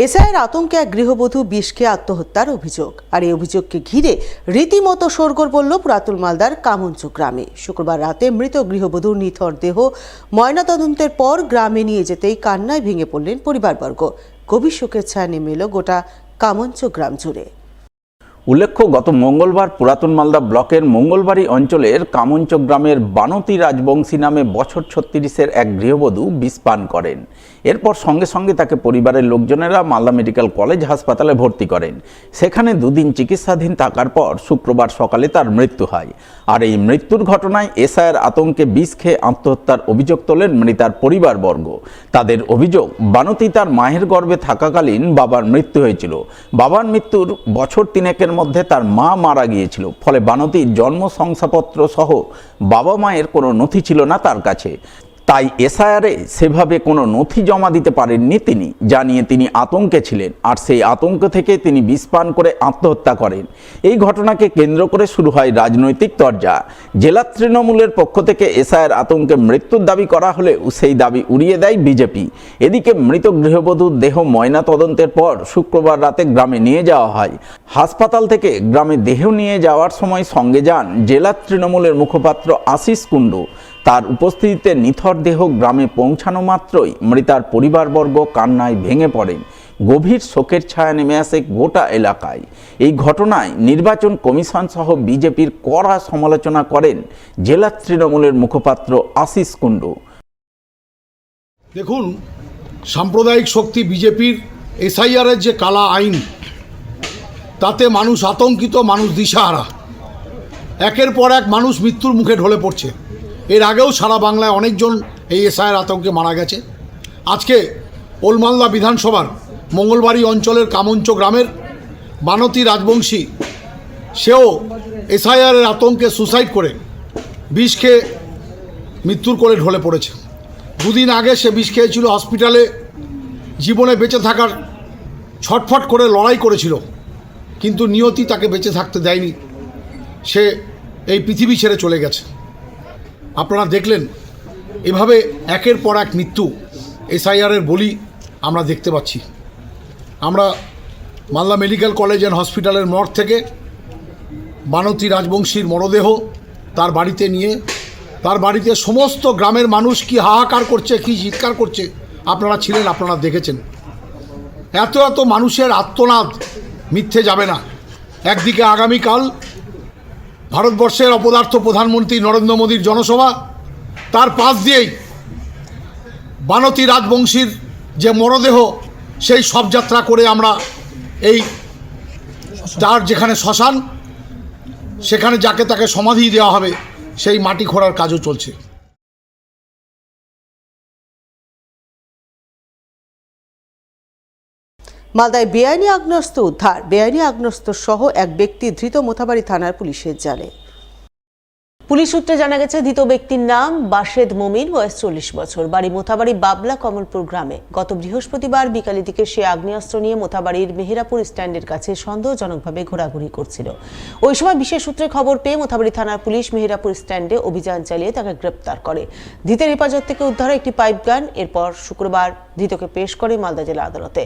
এসআইয়ের আতঙ্কে এক গৃহবধূ বিষ খেয়ে আত্মহত্যার অভিযোগ। আর এই অভিযোগকে ঘিরে রীতিমতো শোরগোল পড়ল পুরাতন মালদার কামঞ্চ গ্রামে। শুক্রবার রাতে মৃত গৃহবধূর নিথর দেহ ময়নাতদন্তের পর গ্রামে নিয়ে যেতেই কান্নায় ভেঙে পড়লেন পরিবারবর্গ। গভীর শোকের ছায়া নেমে এলো গোটা কামঞ্চ গ্রাম জুড়ে। উল্লেখ্য, গত মঙ্গলবার পুরাতন মালদা ব্লকের মঙ্গলবাড়ি অঞ্চলের কামঞ্চ গ্রামের বানতি রাজবংশী নামে বছর 36-এর এক গৃহবধূ বিষ পান করেন। এরপর সঙ্গে সঙ্গে তাকে পরিবারের লোকজনেরা মালদা মেডিকেল কলেজ হাসপাতালে ভর্তি করেন। সেখানে দুদিন চিকিৎসাধীন থাকার পর শুক্রবার সকালে তার মৃত্যু হয়। আর এই মৃত্যুর ঘটনায় এসআইয়ের আতঙ্কে বিষ খেয়ে আত্মহত্যার অভিযোগ তোলেন মৃতার পরিবারবর্গ। তাদের অভিযোগ, বানতি তার মায়ের গর্ভে থাকাকালীন বাবার মৃত্যু হয়েছিল। বাবার মৃত্যুর বছর 3 মধ্যে তার মা মারা গিয়েছিল। ফলে বানতির জন্ম শংসাপত্র সহ বাবা মায়ের কোনো নথি ছিল না তার কাছে। তাই এসআইআরে সেভাবে কোনো নথি জমা দিতে পারেননি তিনি, জানিয়ে তিনি আতঙ্কে ছিলেন। আর সেই আতঙ্ক থেকে তিনি বিষ পান করে আত্মহত্যা করেন। এই ঘটনাকে কেন্দ্র করে শুরু হয় রাজনৈতিক তরজা। জেলা তৃণমূলের পক্ষ থেকে এসআইআর আতঙ্কে মৃত্যুর দাবি করা হলেও সেই দাবি উড়িয়ে দেয় বিজেপি। এদিকে মৃত গৃহবধূর দেহ ময়না তদন্তের পর শুক্রবার রাতে গ্রামে নিয়ে যাওয়া হয়। হাসপাতাল থেকে গ্রামে দেহ নিয়ে যাওয়ার সময় সঙ্গে যান জেলা তৃণমূলের মুখপাত্র আশিস কুণ্ডু। তার উপস্থিতিতে নিথর দেহ গ্রামে পৌঁছানো মাত্রই মৃতার পরিবারবর্গ কান্নায় ভেঙে পড়েন। গভীর শোকের ছায়া নেমে আসে গোটা এলাকায়। এই ঘটনায় নির্বাচন কমিশন সহ বিজেপির কড়া সমালোচনা করেন জেলা তৃণমূলের মুখপাত্র আশিস কুণ্ডু। দেখুন, সাম্প্রদায়িক শক্তি বিজেপির এসআইআরের যে কালা আইন, তাতে মানুষ আতঙ্কিত, মানুষ দিশাহারা। একের পর এক মানুষ মৃত্যুর মুখে ঢলে পড়ছে। এর আগেও সারা বাংলায় অনেকজন এই এসআইআর আতঙ্কে মারা গেছে। আজকে ওলমালদা বিধানসভার মঙ্গলবাড়ি অঞ্চলের কামঞ্চ গ্রামের বানতি রাজবংশী, সেও এসআইআরের আতঙ্কে সুসাইড করে বিষ খেয়ে মৃত্যুর কোলে ঢলে পড়েছে। দুদিন আগে সে বিষ খেয়েছিল, হসপিটালে জীবনে বেঁচে থাকার ছটফট করে লড়াই করেছিল, কিন্তু নিয়তি তাকে বেঁচে থাকতে দেয়নি। সে এই পৃথিবী ছেড়ে চলে গেছে। আপনারা দেখলেন এভাবে একের পর এক মৃত্যু এসআইআরের বলি আমরা দেখতে পাচ্ছি। আমরা মালদা মেডিকেল কলেজ অ্যান্ড হসপিটালের মর্গ থেকে বানতি রাজবংশীর মরদেহ তার বাড়িতে নিয়ে, তার বাড়িতে সমস্ত গ্রামের মানুষ কি হাহাকার করছে, কি চিৎকার করছে, আপনারা ছিলেন, আপনারা দেখেছেন। এত এত মানুষের আর্তনাদ মিথ্যে যাবে না। একদিকে আগামীকাল ভারতবর্ষের অপদার্থ প্রধানমন্ত্রী নরেন্দ্র মোদীর জনসভা, তার পাশ দিয়েই বানতি রাজবংশীর যে মরদেহ, সেই শবযাত্রা করে আমরা এই যার যেখানে শ্মশান, সেখানে যাকে তাকে সমাধি দেওয়া হবে, সেই মাটি খোঁড়ার কাজও চলছে। মালদায় বেআইনি আগ্নেয়াস্ত্র উদ্ধার। বেআইনি আগ্নেয়াস্ত্র সহ এক ব্যক্তি ধৃত মোথাবাড়ি থানার পুলিশের জালে। পুলিশ সূত্রে জানা গেছে, ধৃত ব্যক্তির নাম বাশেদ মমিন, বয়স 40 বছর, বাড়ি মোথাবাড়ি বাবলা কমলপুর গ্রামে। গত বৃহস্পতিবার বিকালের দিকে সে আগ্নেয়াস্ত্র নিয়ে মোথাবাড়ির মেহেরাপুর স্ট্যান্ডের কাছে সন্দেহজনকভাবে ঘোরাঘুরি করছিল। ওই সময় বিশেষ সূত্রে খবর পেয়ে মোথাবাড়ি থানার পুলিশ মেহেরাপুর স্ট্যান্ডে অভিযান চালিয়ে তাকে গ্রেপ্তার করে। ধৃতের হেফাজত থেকে উদ্ধার একটি পাইপ গান। এরপর শুক্রবার ধৃতকে পেশ করে মালদা জেলা আদালতে।